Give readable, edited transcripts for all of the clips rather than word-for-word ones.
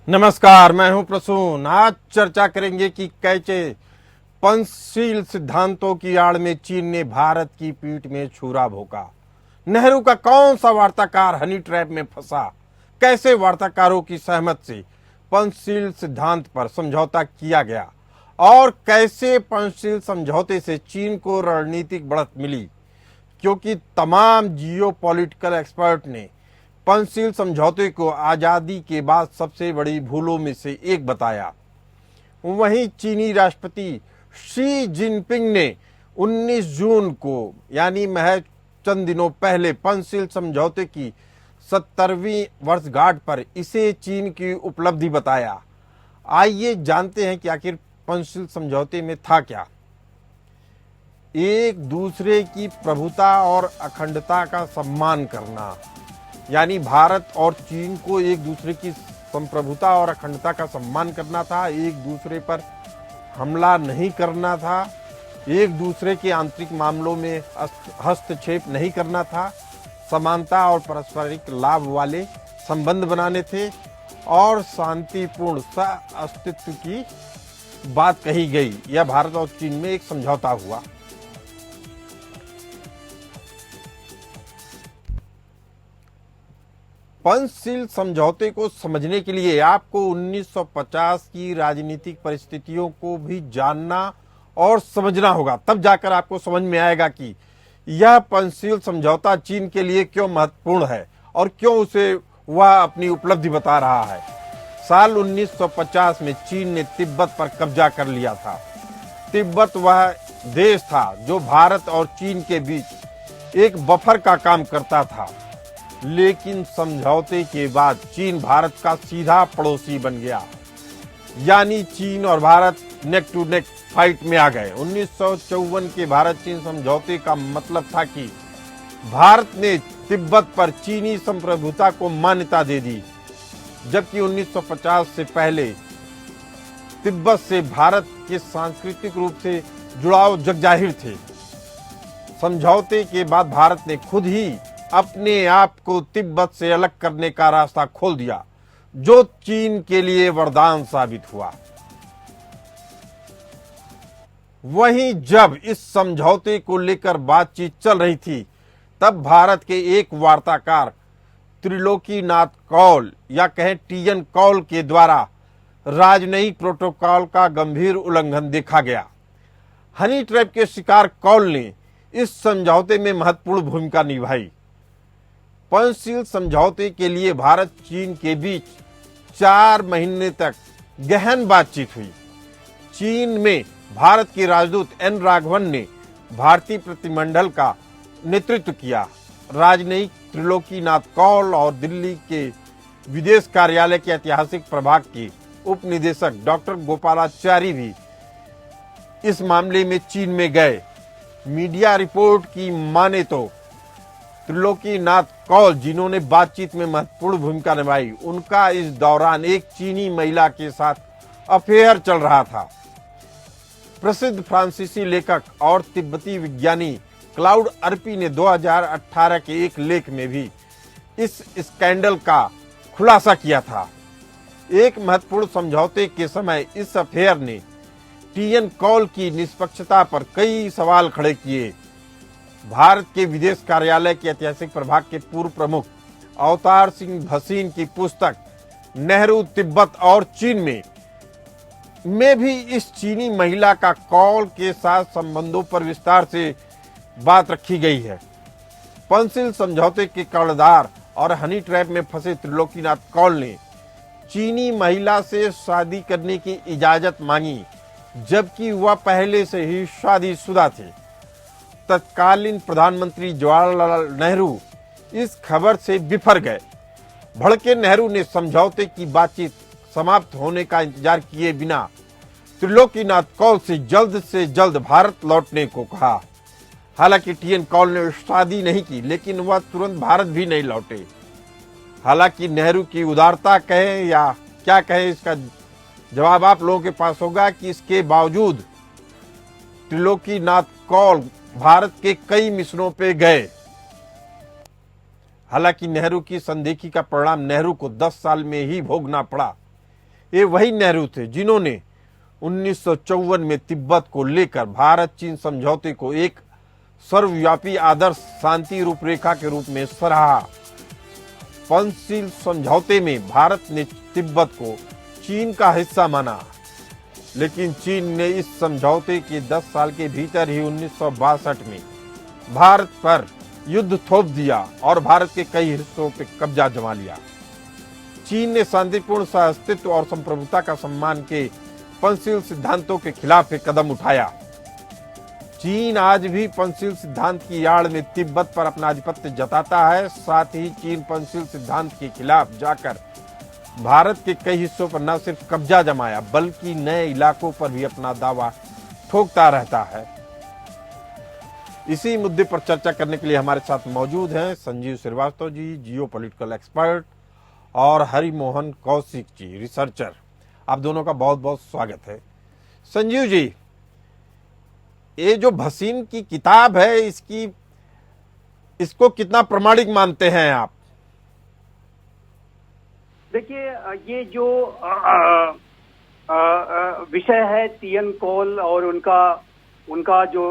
नमस्कार, मैं हूं प्रसून। आज चर्चा करेंगे कि कैसे पंचशील सिद्धांतों की आड़ में चीन ने भारत की पीठ में छुरा भोंका। नेहरू का कौन सा वार्ताकार हनी ट्रैप में फंसा, कैसे वार्ताकारों की सहमत से पंचशील सिद्धांत पर समझौता किया गया और कैसे पंचशील समझौते से चीन को रणनीतिक बढ़त मिली, क्योंकि तमाम जियोपॉलिटिकल एक्सपर्ट ने पंचशील समझौते को आजादी के बाद सबसे बड़ी भूलों में से एक बताया। वहीं चीनी राष्ट्रपति शी जिनपिंग ने 19 जून को यानी महज चंद दिनों पहले पंचशील समझौते की 70वीं वर्षगांठ पर इसे चीन की उपलब्धि बताया। आइए जानते हैं कि आखिर पंचशील समझौते में था क्या। एक दूसरे की प्रभुता और अखंडता का सम्मान करना, यानी भारत और चीन को एक दूसरे की संप्रभुता और अखंडता का सम्मान करना था, एक दूसरे पर हमला नहीं करना था, एक दूसरे के आंतरिक मामलों में हस्तक्षेप नहीं करना था, समानता और पारस्परिक लाभ वाले संबंध बनाने थे और शांतिपूर्ण सह अस्तित्व की बात कही गई। यह भारत और चीन में एक समझौता हुआ। पंचशील समझौते को समझने के लिए आपको 1950 की राजनीतिक परिस्थितियों को भी जानना और समझना होगा, तब जाकर आपको समझ में आएगा कि यह पंचशील समझौता चीन के लिए क्यों महत्वपूर्ण है और क्यों उसे वह अपनी उपलब्धि बता रहा है। साल 1950 में चीन ने तिब्बत पर कब्जा कर लिया था। तिब्बत वह देश था जो भारत और चीन के बीच एक बफर का काम करता था, लेकिन समझौते के बाद चीन भारत का सीधा पड़ोसी बन गया, यानी चीन और Bharat neck to neck fight में आ गए। 1954 के भारत चीन समझौते का मतलब था कि भारत ने तिब्बत पर चीनी संप्रभुता को मान्यता दे दी, जबकि 1950 से पहले तिब्बत से भारत के सांस्कृतिक रूप से जुड़ाव जगजाहिर थे। समझौते के बाद भारत ने खुद ही अपने आप को तिब्बत से अलग करने का रास्ता खोल दिया, जो चीन के लिए वरदान साबित हुआ। वहीं जब इस समझौते को लेकर बातचीत चल रही थी, तब भारत के एक वार्ताकार त्रिलोकीनाथ कौल या कहें टीएन कौल के द्वारा राजनयिक प्रोटोकॉल का गंभीर उल्लंघन देखा गया। हनी ट्रैप के शिकार कौल ने इस समझौते में महत्वपूर्ण भूमिका निभाई। पंचशील समझौते के लिए भारत चीन के बीच 4 महीने तक गहन बातचीत हुई। चीन में भारत के राजदूत एन राघवन ने भारतीय प्रतिनिधिमंडल का नेतृत्व किया। राजनयिक त्रिलोकीनाथ कौल और दिल्ली के विदेश कार्यालय के ऐतिहासिक प्रभाग के उप निदेशक डॉक्टर गोपालाचारी भी इस मामले में चीन में गए। मीडिया रिपोर्ट की माने तो त्रिलोकीनाथ कौल, जिन्होंने बातचीत में महत्वपूर्ण भूमिका निभाई, उनका इस दौरान एक चीनी महिला के साथ अफेयर चल रहा था। प्रसिद्ध फ्रांसीसी लेखक और तिब्बती विज्ञानी क्लाउड अर्पी ने 2018 के एक लेख में भी इस स्कैंडल का खुलासा किया था। एक महत्वपूर्ण समझौते के समय इस अफेयर ने टीएन कौल की निष्पक्षता पर कई सवाल खड़े किए। भारत के विदेश कार्यालय के ऐतिहासिक प्रभाग के पूर्व प्रमुख अवतार सिंह भसीन की पुस्तक नेहरू तिब्बत और चीन में भी इस चीनी महिला का कौल के साथ संबंधों पर विस्तार से बात रखी गई है। पंचशील समझौते के कर्णधार और हनी ट्रैप में फंसे त्रिलोकीनाथ कौल ने चीनी महिला से शादी करने की इजाजत मांगी, जबकि वह पहले से ही शादीशुदा थे। तत्कालीन प्रधानमंत्री जवाहरलाल नेहरू इस खबर से बिफर गए। भड़के नेहरू ने समझौते की बातचीत समाप्त होने का इंतजार किए बिना त्रिलोकीनाथ कौल से जल्द भारत लौटने को कहा। हालांकि टीएन कौल ने शादी नहीं की, लेकिन वह तुरंत भारत भी नहीं लौटे। हालांकि नेहरू की उदारता कहे या क्या कहे, इसका जवाब आप लोगों के पास होगा कि इसके बावजूद त्रिलोकीनाथ कौल भारत के कई मिशनों पे गए। हालांकि नेहरू की संदेखी का परिणाम नेहरू को 10 साल में ही भोगना पड़ा। ये वही नेहरू थे जिन्होंने 1954 में तिब्बत को लेकर भारत चीन समझौते को एक सर्वव्यापी आदर्श शांति रूपरेखा के रूप में सराहा। पंचशील समझौते में भारत ने तिब्बत को चीन का हिस्सा माना, लेकिन चीन ने इस समझौते के 10 साल के भीतर ही 1962 में भारत पर युद्ध थोप दिया और भारत के कई हिस्सों पर कब्जा जमा लिया। चीन ने शांतिपूर्ण सहअस्तित्व और संप्रभुता का सम्मान के पंचशील सिद्धांतों के खिलाफ एक कदम उठाया। चीन आज भी पंचशील सिद्धांत की आड़ में तिब्बत पर अपना आधिपत्य जताता है। साथ ही चीन पंचशील सिद्धांत के खिलाफ जाकर भारत के कई हिस्सों पर न सिर्फ कब्जा जमाया बल्कि नए इलाकों पर भी अपना दावा ठोकता रहता है। इसी मुद्दे पर चर्चा करने के लिए हमारे साथ मौजूद हैं संजीव श्रीवास्तव जी, जियो पॉलिटिकल एक्सपर्ट, और हरिमोहन कौशिक जी, रिसर्चर। आप दोनों का बहुत बहुत स्वागत है। संजीव जी, ये जो भसीन की किताब है इसको कितना प्रमाणिक मानते हैं आप? देखिए, ये जो विषय है टीएन कॉल और उनका जो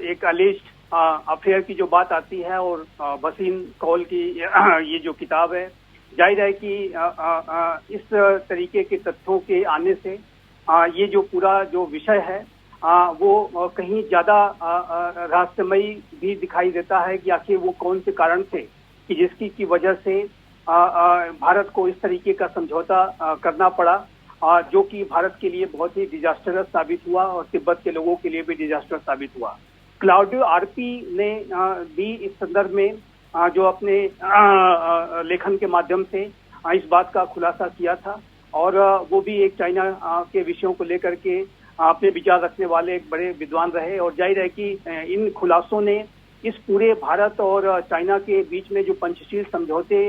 एक अलिस्ट अफेयर की जो बात आती है और भसीन कॉल की ये जो किताब है, जाहिर है कि इस तरीके के तथ्यों के आने से ये जो पूरा जो विषय है वो कहीं ज्यादा रहस्यमयी भी दिखाई देता है कि आखिर वो कौन से कारण थे कि जिसकी की वजह से भारत को इस तरीके का समझौता करना पड़ा, जो कि भारत के लिए बहुत ही डिजास्टरस साबित हुआ और तिब्बत के लोगों के लिए भी डिजास्टर साबित हुआ। क्लाउडियो आरपी ने भी इस संदर्भ में जो अपने लेखन के माध्यम से इस बात का खुलासा किया था और वो भी एक चाइना के विषयों को लेकर के अपने विचार रखने वाले एक बड़े विद्वान रहे और जाहिर है कि इन खुलासों ने इस पूरे भारत और चाइना के बीच में जो पंचशील समझौते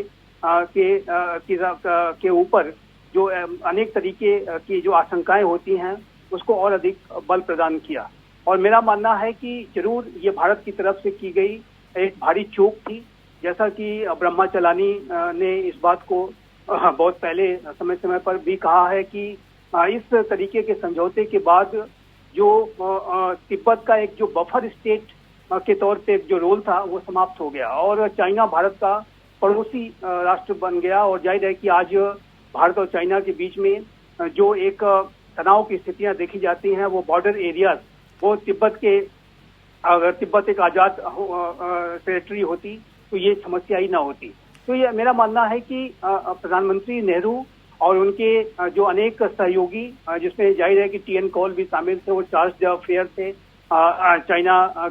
के ऊपर जो अनेक तरीके की जो आशंकाएं होती हैं उसको और अधिक बल प्रदान किया। और मेरा मानना है कि जरूर ये भारत की तरफ से की गई एक भारी चूक थी, जैसा कि ब्रह्माचलानी ने इस बात को बहुत पहले समय समय पर भी कहा है कि इस तरीके के समझौते के बाद जो तिब्बत का एक जो बफर स्टेट के तौर पे जो रोल था वो समाप्त हो गया और चाइना भारत का पड़ोसी राष्ट्र बन गया। और जाहिर है कि आज भारत और चाइना के बीच में जो एक तनाव की स्थितियां देखी जाती हैं वो बॉर्डर एरियाज, वो तिब्बत के, अगर तिब्बत एक आजाद टेरिटरी होती तो ये समस्या ही ना होती। तो ये मेरा मानना है कि प्रधानमंत्री नेहरू और उनके जो अनेक सहयोगी, जिसमें जाहिर है कि टीएन कॉल भी शामिल थे, वो चार्ल्स द फेयर थे चाइना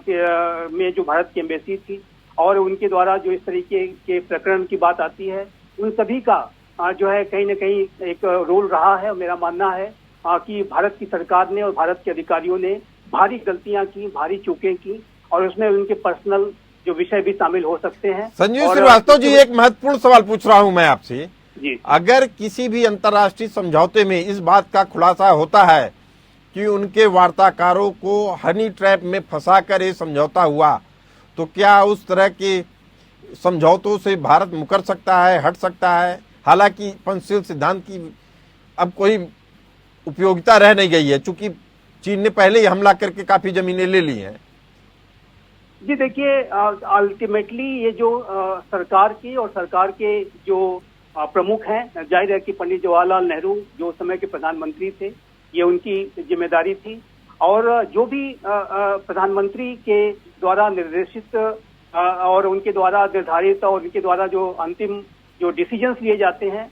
में जो भारत की एम्बेसी थी, और उनके द्वारा जो इस तरीके के प्रकरण की बात आती है उन सभी का जो है कहीं न कहीं एक रोल रहा है। मेरा मानना है कि भारत की सरकार ने और भारत के अधिकारियों ने भारी गलतियां की, भारी चूकें की और उसमें उनके पर्सनल जो विषय भी शामिल हो सकते हैं। संजीव श्रीवास्तव जी, एक महत्वपूर्ण सवाल पूछ रहा हूं मैं आपसे जी। अगर किसी भी अंतर्राष्ट्रीय समझौते में इस बात का खुलासा होता है कि उनके वार्ताकारों को हनी ट्रैप में फंसाकर ये समझौता हुआ, तो क्या उस तरह के समझौतों से भारत मुकर सकता है, हट सकता है? हालांकि पंचशील सिद्धांत की अब कोई उपयोगिता रह नहीं गई है, चूंकि चीन ने पहले ही हमला करके काफी जमीनें ले ली हैं। जी देखिए, अल्टीमेटली ये जो सरकार की और सरकार के जो प्रमुख हैं, जाहिर है कि पंडित जवाहरलाल नेहरू जो समय के प्रधानमंत्री थे, ये उनकी जिम्मेदारी थी और जो भी प्रधानमंत्री के द्वारा निर्देशित और उनके द्वारा निर्धारित और उनके द्वारा जो अंतिम जो डिसीजंस लिए जाते हैं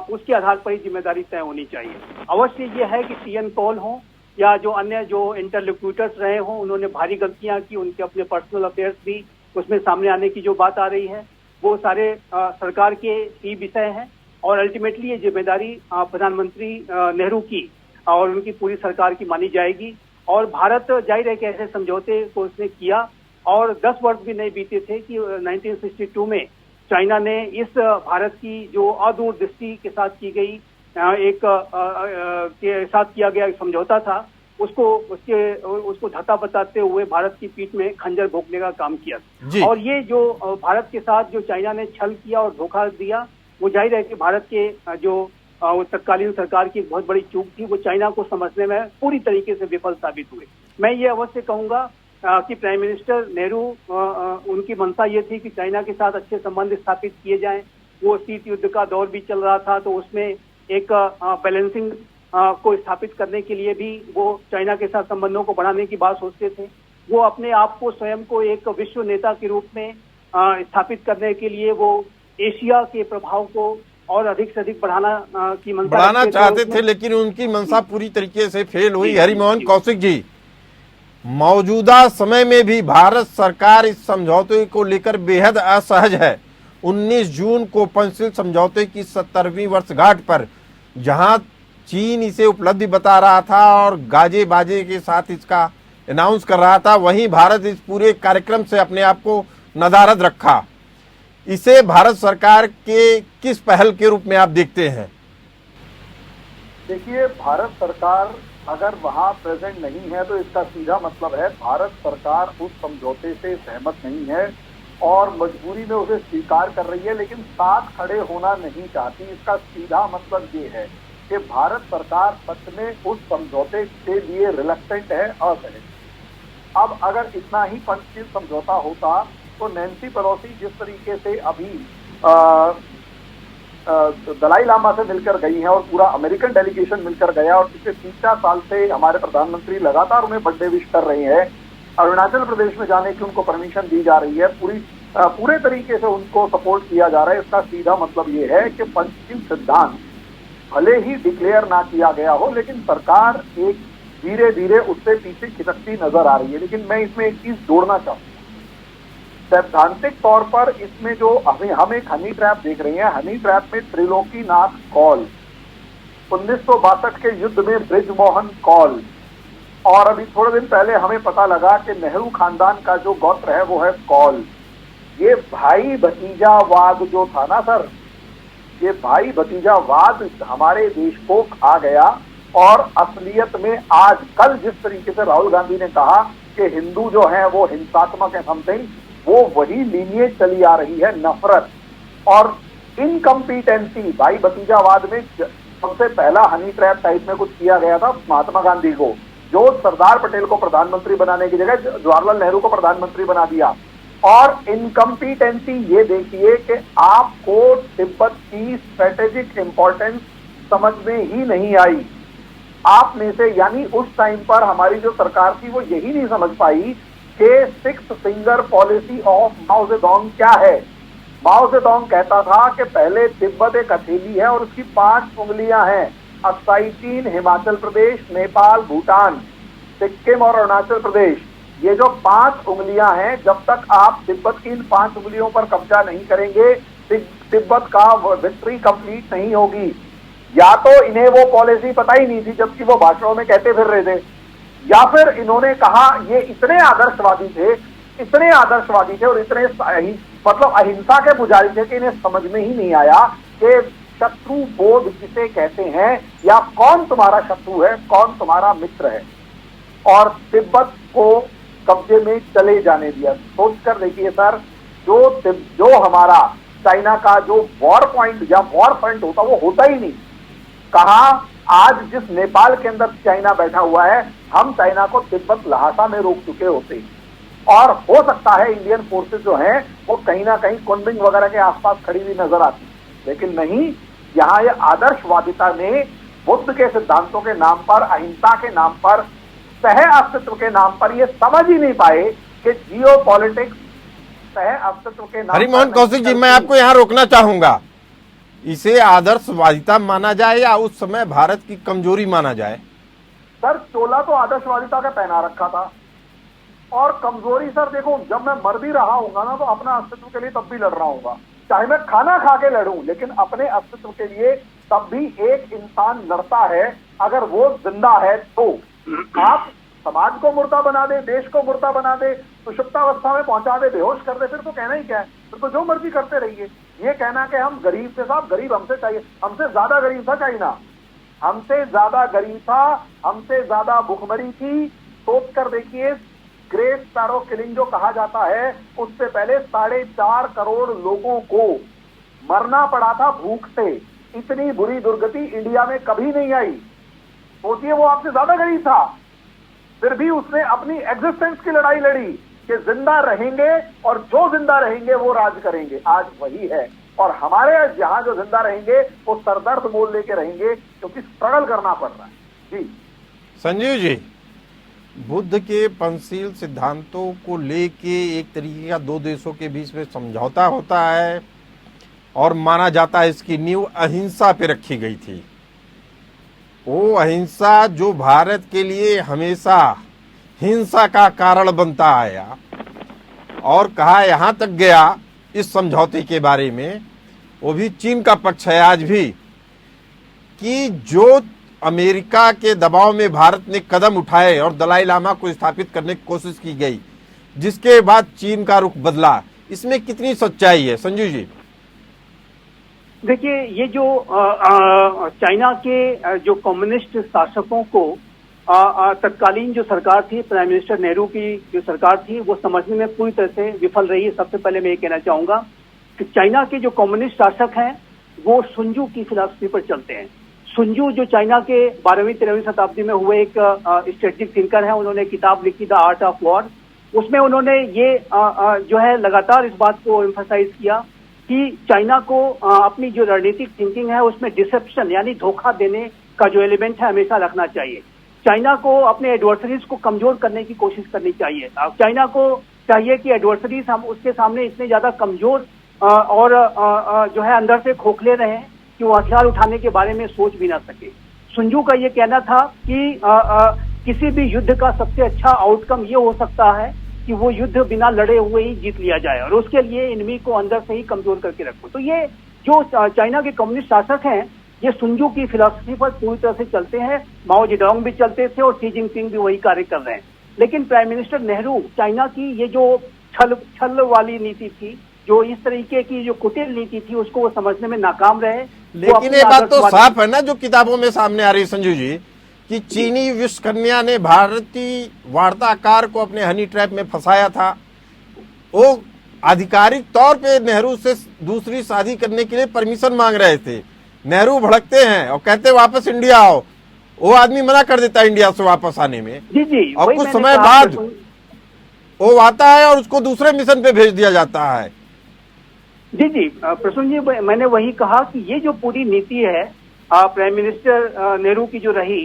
उसके आधार पर ही जिम्मेदारी तय होनी चाहिए। अवश्य ये है कि टीएन कॉल हो या जो अन्य जो इंटरलोक्यूटर्स रहे हों, उन्होंने भारी गलतियां की, उनके अपने पर्सनल अफेयर्स भी उसमें सामने आने की जो बात आ रही है वो सारे सरकार के ही विषय हैं और अल्टीमेटली ये जिम्मेदारी प्रधानमंत्री नेहरू की और उनकी पूरी सरकार की मानी जाएगी। और भारत जाहिर है कि ऐसे समझौते को उसने किया और 10 वर्ष भी नहीं बीते थे कि 1962 में चाइना ने इस भारत की जो अदूरदृष्टि के साथ की गई के साथ किया गया एक समझौता था, उसको धक्का बताते हुए भारत की पीठ में खंजर भोंकने का काम किया। और ये जो भारत के साथ जो चाइना ने छल किया और धोखा दिया, वो जाहिर है कि भारत के जो वो तत्कालीन सरकार की बहुत बड़ी चूक थी। वो चाइना को समझने में पूरी तरीके से विफल साबित हुए। मैं ये अवश्य कहूंगा कि प्राइम मिनिस्टर नेहरू उनकी मंशा ये थी कि चाइना के साथ अच्छे संबंध स्थापित किए जाएं। वो शीत युद्ध का दौर भी चल रहा था, तो उसमें एक बैलेंसिंग को स्थापित करने के लिए भी वो चाइना के साथ संबंधों को बढ़ाने की बात सोचते थे। वो अपने आप को स्वयं को एक विश्व नेता के रूप में स्थापित करने के लिए वो एशिया के प्रभाव को और अधिक से अधिक बढ़ाना चाहते थे, लेकिन उनकी मंशा पूरी तरीके से फेल हुई। हरिमोहन कौशिक जी, मौजूदा समय में भी भारत सरकार इस समझौते को लेकर बेहद असहज है। 19 जून को पंचशील समझौते की 70वीं वर्षगांठ पर जहां चीन इसे उपलब्धि बता रहा था और गाजे बाजे के साथ इसका अनाउंस कर रहा था, वहीं भारत इस पूरे कार्यक्रम से अपने आप को नदारद रखा। इसे भारत सरकार के किस पहल के रूप में आप देखते हैं? देखिए, भारत सरकार अगर वहां प्रेजेंट नहीं है तो इसका सीधा मतलब है भारत सरकार उस समझौते से सहमत नहीं है और मजबूरी में उसे स्वीकार कर रही है, लेकिन साथ खड़े होना नहीं चाहती। इसका सीधा मतलब ये है कि भारत सरकार सच में उस समझौते के लिए रिलक्टेंट है, असहज। अब अगर इतना ही पंचशील समझौता होता तो नैन्सी पेलोसी जिस तरीके से अभी दलाई लामा से मिलकर गई है और पूरा अमेरिकन डेलीगेशन मिलकर गया और पिछले 3-4 साल से हमारे प्रधानमंत्री लगातार उन्हें बर्थडे विश कर रहे हैं, अरुणाचल प्रदेश में जाने की उनको परमिशन दी जा रही है, पूरे तरीके से उनको सपोर्ट किया जा रहा है। इसका सीधा मतलब ये है कि पंचशील सिद्धांत भले ही डिक्लेयर ना किया गया हो, लेकिन सरकार एक धीरे धीरे उससे पीछे खिसकती नजर आ रही है। लेकिन मैं इसमें एक चीज जोड़ना चाहूंगा, सैद्धांतिक तौर पर इसमें जो हम एक हनी ट्रैप देख रहे हैं, हनी ट्रैप में त्रिलोकीनाथ कौल, 1962 के युद्ध में ब्रिजमोहन कौल, और अभी थोड़े दिन पहले हमें पता लगा कि नेहरू खानदान का जो गोत्र है वो है कौल। ये भाई भतीजावाद जो था ना सर, ये भाई भतीजावाद हमारे देश को खा गया और असलियत में आज कल जिस तरीके से राहुल गांधी ने कहा कि हिंदू जो है वो हिंसात्मक है समथिंग, वो वही लीनिएज चली आ रही है, नफरत और इनकम्पिटेंसी। भाई भतीजावाद में सबसे पहला हनी ट्रैप टाइप में कुछ किया गया था महात्मा गांधी को, जो सरदार पटेल को प्रधानमंत्री बनाने की जगह जवाहरलाल नेहरू को प्रधानमंत्री बना दिया। और इनकम्पिटेंसी ये देखिए कि आपको तिब्बत की स्ट्रेटेजिक इंपॉर्टेंस समझ में ही नहीं आई। आप में से यानी उस टाइम पर हमारी जो सरकार थी वो यही नहीं समझ पाई कि 6 finger policy of Mao Zedong क्या है। माओ जेडोंग कहता था कि पहले तिब्बत एक हथेली है और उसकी 5 उंगलियां हैं, अक्साई चीन, हिमाचल प्रदेश, नेपाल, भूटान, सिक्किम और अरुणाचल प्रदेश। ये जो 5 उंगलियां हैं, जब तक आप तिब्बत की इन 5 उंगलियों पर कब्जा नहीं करेंगे, तिब्बत का विक्ट्री कंप्लीट नहीं होगी। या तो इन्हें वो पॉलिसी पता ही नहीं थी जबकि वो भाषणों में कहते फिर रहे थे, या फिर इन्होंने कहा ये इतने आदर्शवादी थे और इतने मतलब अहिंसा के पुजारी थे कि इन्हें समझ में ही नहीं आया कि शत्रु बोध किसे कहते हैं या कौन तुम्हारा शत्रु है, कौन तुम्हारा मित्र है, और तिब्बत को कब्जे में चले जाने दिया। सोचकर देखिए सर, जो हमारा चाइना का जो वॉर पॉइंट या वॉर फ्रंट होता वो होता ही नहीं। कहा आज जिस नेपाल के अंदर चाइना बैठा हुआ है, हम चाइना को तिब्बत लहासा में रोक चुके होते, और हो सकता है इंडियन फोर्सेस जो हैं वो कहीं ना कहीं कुनमिंग वगैरह के आसपास खड़ी हुई नजर आती, लेकिन नहीं, यहाँ ये आदर्शवादिता में बुद्ध के सिद्धांतों के नाम पर, अहिंसा के नाम पर, सह अस्तित्व के नाम पर ये समझ ही नहीं पाए कि जियो पॉलिटिक्स सह अस्तित्व के नाम। हरिमोहन कौशिक जी, मैं आपको यहाँ रोकना चाहूंगा। इसे आदर्शवादिता माना जाए या उस समय भारत की कमजोरी माना जाए? सर, चोला तो आदर्शवादिता का पहना रखा था, और कमजोरी सर देखो, जब मैं मर भी रहा हूंगा ना तो अपना अस्तित्व के लिए तब भी लड़ रहा हूंगा, चाहे मैं खाना खा के लड़ूं, लेकिन अपने अस्तित्व के लिए तब भी एक इंसान लड़ता है अगर वो जिंदा है। तो आप समाज को मुर्दा बना दे, देश को मुर्दा बना दे, सुषुप्तावस्था में पहुंचा दे, बेहोश कर दे, फिर तो कहना ही क्या है, फिर तो जो मर्जी करते रहिए। ये कहना कि हम गरीब थे, साहब गरीब हमसे चाहिए, हमसे ज्यादा गरीब था चाइना, हमसे ज्यादा गरीब था, हमसे ज्यादा भूखमरी थी। सोच कर देखिए, ग्रेट स्पैरो किलिंग जो कहा जाता है, उससे पहले 4.5 करोड़ लोगों को मरना पड़ा था भूख से, इतनी बुरी दुर्गति इंडिया में कभी नहीं आई। सोचिए, वो आपसे ज्यादा गरीब था, फिर भी उसने अपनी एग्जिस्टेंस की लड़ाई लड़ी कि जिंदा रहेंगे और जो जिंदा रहेंगे वो राज करेंगे। आज वही है, और हमारे यहां जो जिंदा रहेंगे वो सरदर्द मोल लेके रहेंगे, क्योंकि स्ट्रगल करना पड़ रहा है। जी संजीव जी, बुद्ध के पंचशील सिद्धांतों को लेके एक तरीके का दो देशों के बीच में समझौता होता है और माना जाता है इसकी नींव अहिंसा पे रखी गई थी। वो अहिंसा जो भारत के लिए हमेशा हिंसा का कारण बनता आया, और कहा यहां तक गया इस समझौते के बारे में, वो भी चीन का पक्ष है आज भी, कि जो अमेरिका के दबाव में भारत ने कदम उठाए और दलाई लामा को स्थापित करने की कोशिश की गई, जिसके बाद चीन का रुख बदला, इसमें कितनी सच्चाई है संजू जी? देखिए, ये जो चाइना के जो कम्युनिस्ट शासकों को तत्कालीन जो सरकार थी, प्राइम मिनिस्टर नेहरू की जो सरकार थी, वो समझने में पूरी तरह से विफल रही है। सबसे पहले मैं ये कहना चाहूंगा कि चाइना के जो कम्युनिस्ट शासक हैं वो सुनजू की फिलॉसफी पर चलते हैं। सुनजू जो चाइना के 12वीं-13वीं शताब्दी में हुए एक स्ट्रेटेजिक थिंकर है, उन्होंने किताब लिखी द आर्ट ऑफ वॉर। उसमें उन्होंने ये जो है लगातार इस बात को एम्फसाइज किया कि चाइना को अपनी जो रणनीतिक थिंकिंग है उसमें डिसेप्शन यानी धोखा देने का जो एलिमेंट है हमेशा रखना चाहिए। चाइना को अपने एडवर्सरीज को कमजोर करने की कोशिश करनी चाहिए। चाइना को चाहिए कि एडवर्सरीज हम उसके सामने इतने ज्यादा कमजोर और जो है अंदर से खोखले रहे कि वो हथियार उठाने के बारे में सोच भी ना सके। सुनजू का ये कहना था कि किसी भी युद्ध का सबसे अच्छा आउटकम ये हो सकता है कि वो युद्ध बिना लड़े हुए ही जीत लिया जाए, और उसके लिए एनिमी को अंदर से ही कमजोर करके रखो। तो ये जो चाइना के कम्युनिस्ट शासक हैं, ये सुनजू की फिलॉसफी पर पूरी तरह से चलते हैं। माओ जेडोंग भी चलते थे और शी जिनपिंग भी वही कार्य कर रहे हैं। लेकिन प्राइम मिनिस्टर नेहरू चाइना की ये जो छल वाली नीति थी, जो इस तरीके की जो कुटिल नीति थी, उसको वो समझने में नाकाम रहे। लेकिन ये बात तो साफ है ना, जो किताबों में सामने आ रही है संजू जी, कि चीनी विश्व कन्या ने भारतीय वार्ताकार को अपने हनी ट्रैप में फंसाया था। वो आधिकारिक तौर पे नेहरू से दूसरी शादी करने के लिए परमिशन मांग रहे थे। नेहरू भड़कते हैं और कहते वापस इंडिया आओ। वो आदमी मना कर देता है इंडिया से वापस आने में। जी, और कुछ समय बाद वो आता है और उसको दूसरे मिशन पे भेज दिया जाता है। जी, प्रसून जी, मैंने वही कहा कि ये जो पूरी नीति है प्राइम मिनिस्टर नेहरू की जो रही,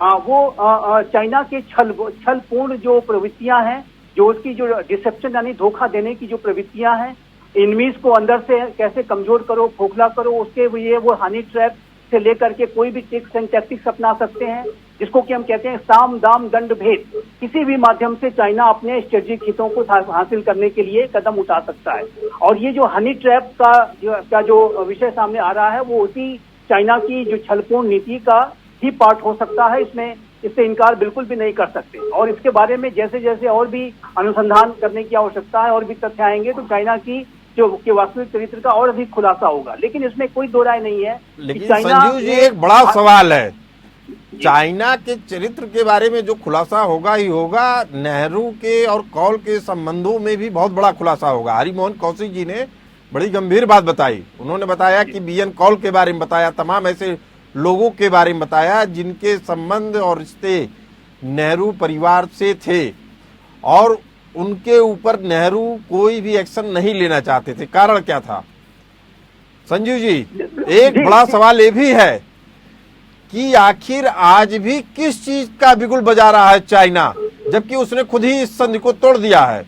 वो चाइना के छलपूर्ण जो प्रवृत्तियां हैं, जो उसकी जो डिसेप्शन यानी धोखा देने की जो प्रवृत्तियां हैं, एनिमीज को अंदर से कैसे कमजोर करो, खोखला करो, उसके लिए वो हनी ट्रैप से लेकर के कोई भी ट्रिक्स एंड टैक्टिक्स अपना सकते हैं, जिसको कि हम कहते हैं साम दाम दंड भेद। किसी भी माध्यम से चाइना अपने स्ट्रेटेजिक हितों को हासिल करने के लिए कदम उठा सकता है। और ये जो हनी ट्रैप का जो विषय सामने आ रहा है, वो उसी चाइना की जो छलपूर्ण नीति का ही पार्ट हो सकता है। इससे इनकार बिल्कुल भी नहीं कर सकते। और इसके बारे में जैसे जैसे और भी अनुसंधान करने की आवश्यकता है और भी तथ्य आएंगे, तो चाइना की जो के वास्तविक चरित्र का और अधिक खुलासा होगा। लेकिन इसमें कोई दो राय नहीं है। लेकिन संजीव जी, एक बड़ा सवाल है, चाइना के चरित्र के बारे में जो खुलासा होगा ही होगा, नेहरू के और कौल के संबंधों में भी बहुत बड़ा खुलासा होगा। हरिमोहन कौशिक जी ने बड़ी गंभीर बात बताई। उन्होंने बताया कि बीएन कौल के बारे में बताया, तमाम ऐसे लोगों के बारे में बताया जिनके संबंध और रिश्ते नेहरू परिवार से थे, और उनके ऊपर नेहरू कोई भी एक्शन नहीं लेना चाहते थे। कारण क्या था संजीव जी? एक बड़ा सवाल ये भी है कि आखिर आज भी किस चीज का बिगुल बजा रहा है चाइना, जबकि उसने खुद ही इस संधि को तोड़ दिया है।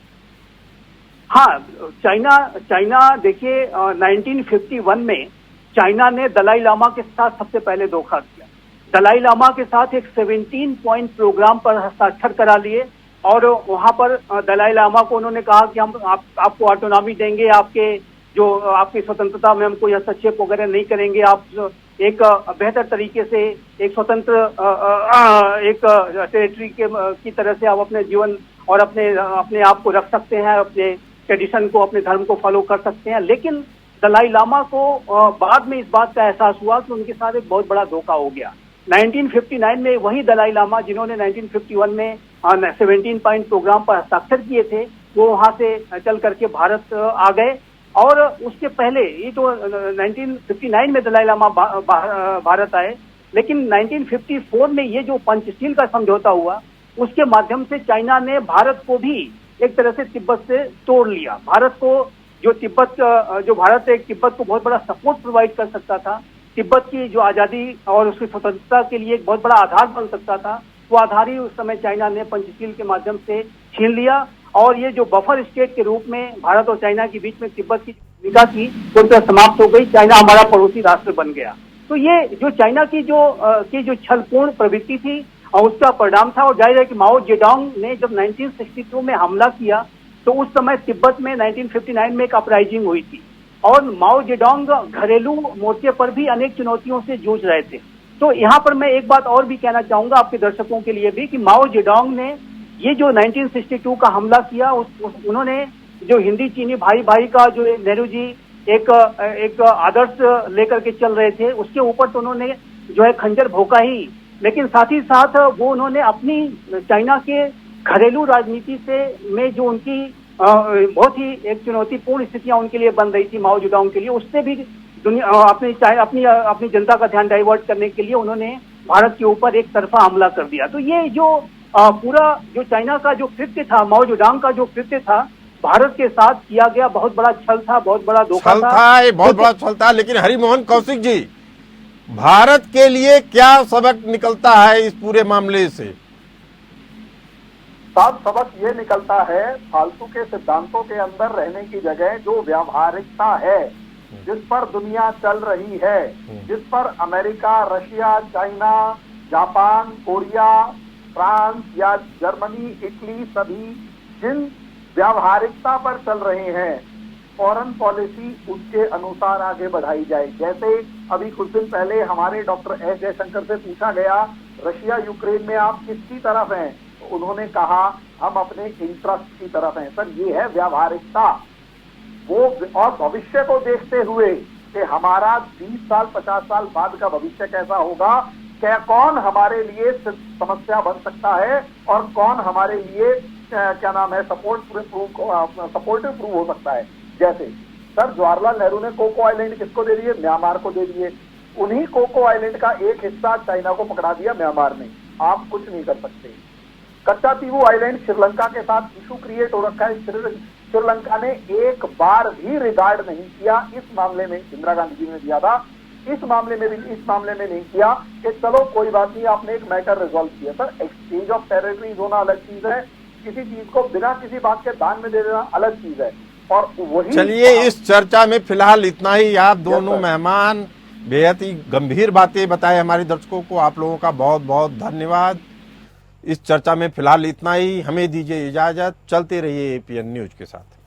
हाँ, चाइना देखिए 1951 में चाइना ने दलाई लामा के साथ सबसे पहले धोखा किया। दलाई लामा के साथ एक 17 पॉइंट प्रोग्राम पर हस्ताक्षर करा लिए, और वहां पर दलाई लामा को उन्होंने कहा कि हम आपको ऑटोनॉमी देंगे, आपकी स्वतंत्रता में हम कोई हस्तक्षेप वगैरह नहीं करेंगे, आप एक बेहतर तरीके से एक स्वतंत्र एक टेरिटरी की तरह से आप अपने जीवन और अपने आप को रख सकते हैं, अपने ट्रेडिशन को, अपने धर्म को फॉलो कर सकते हैं। लेकिन दलाई लामा को बाद में इस बात का एहसास हुआ कि उनके साथ एक बहुत बड़ा धोखा हो गया। 1959 में वही दलाई लामा जिन्होंने 1951 में 17 पॉइंट प्रोग्राम पर हस्ताक्षर किए थे, वो वहां से चल करके भारत आ गए, और उसके पहले ये तो 1959 में दलाई लामा भारत आए, लेकिन 1954 में ये जो पंचशील का समझौता हुआ, उसके माध्यम से चाइना ने भारत को भी एक तरह से तिब्बत से तोड़ लिया। भारत को जो भारत एक तिब्बत को बहुत बड़ा सपोर्ट प्रोवाइड कर सकता था, तिब्बत की जो आजादी और उसकी स्वतंत्रता के लिए एक बहुत बड़ा आधार बन सकता था, वो आधार ही उस समय चाइना ने पंचशील के माध्यम से छीन लिया। और ये जो बफर स्टेट के रूप में भारत और चाइना के बीच में तिब्बत की भूमिका थी, वो तो समाप्त हो गई। चाइना हमारा पड़ोसी राष्ट्र बन गया। तो ये जो चाइना की जो छलपूर्ण प्रवृत्ति थी और उसका परिणाम था। और जाहिर है कि माओ जेडोंग ने जब 1962 में हमला किया, तो उस समय तिब्बत में 1959 में एक अपराइजिंग हुई थी और माओ जेडोंग घरेलू मोर्चे पर भी अनेक चुनौतियों से जूझ रहे थे। तो यहाँ पर मैं एक बात और भी कहना चाहूंगा आपके दर्शकों के लिए भी कि माओ जेडोंग ने ये जो 1962 का हमला किया, उन्होंने जो हिंदी चीनी भाई भाई का जो नेहरू जी एक आदर्श लेकर के चल रहे थे, उसके ऊपर तो उन्होंने जो है खंजर भोंका ही, लेकिन साथ ही साथ वो उन्होंने अपनी चाइना के घरेलू राजनीति में जो उनकी बहुत ही एक चुनौतीपूर्ण स्थितियां उनके लिए बन रही थी माओ जेडोंग के लिए, उससे भी दुनिया अपनी जनता का ध्यान डाइवर्ट करने के लिए उन्होंने भारत के ऊपर एक तरफा हमला कर दिया। तो ये जो पूरा जो चाइना का जो कृत्य था, माओ जेडोंग का जो कृत्य था, भारत के साथ किया गया बहुत बड़ा छल था, बहुत बड़ा धोखा था। ये बहुत बड़ा छल था। लेकिन हरिमोहन कौशिक जी, भारत के लिए क्या सबक निकलता है इस पूरे मामले से? साफ सबक ये निकलता है, फालतू के सिद्धांतों के अंदर रहने की जगह जो व्यावहारिकता है, जिस पर दुनिया चल रही है, जिस पर America, Russia, China, Japan, Korea, France या जर्मनी, इटली सभी जिन व्यावहारिकता पर चल रहे हैं, फॉरेन पॉलिसी उसके अनुसार आगे बढ़ाई जाए। जैसे अभी कुछ दिन पहले हमारे डॉक्टर एस जयशंकर से पूछा गया, रशिया यूक्रेन में आप किसकी तरफ हैं? तो उन्होंने कहा हम अपने इंटरेस्ट की तरफ हैं। सर, ये है व्यावहारिकता। वो और भविष्य को देखते हुए कि हमारा 20 साल 50 साल बाद का भविष्य कैसा होगा, क्या कौन हमारे लिए समस्या बन सकता है और कौन हमारे लिए क्या नाम है सपोर्टिव प्रूव हो सकता है। जैसे सर, जवाहरलाल नेहरू ने कोको आइलैंड किसको दे दिए? म्यांमार को दे दिए। उन्हीं कोको आइलैंड का एक हिस्सा चाइना को पकड़ा दिया म्यांमार ने। आप कुछ नहीं कर सकते। कच्चा तीवू आइलैंड श्रीलंका के साथ इशू क्रिएट हो रखा है। श्रीलंका ने एक बार भी रिगार्ड नहीं किया इस मामले में। इंदिरा गांधी जी ने दिया था, इस मामले में नहीं किया कि चलो कोई बात नहीं, आपने एक मैटर रिजॉल्व किया। सर, एक्सचेंज ऑफ टेरिटरीज होना अलग चीज है, किसी चीज को बिना किसी बात के दान में दे देना अलग चीज है। और वही चलिए, इस चर्चा में फिलहाल इतना ही। आप दोनों मेहमान बेहद ही गंभीर बातें बताए हमारे दर्शकों को। आप लोगों का बहुत बहुत धन्यवाद। इस चर्चा में फिलहाल इतना ही। हमें दीजिए इजाजत। चलते रहिए एपीएन न्यूज के साथ।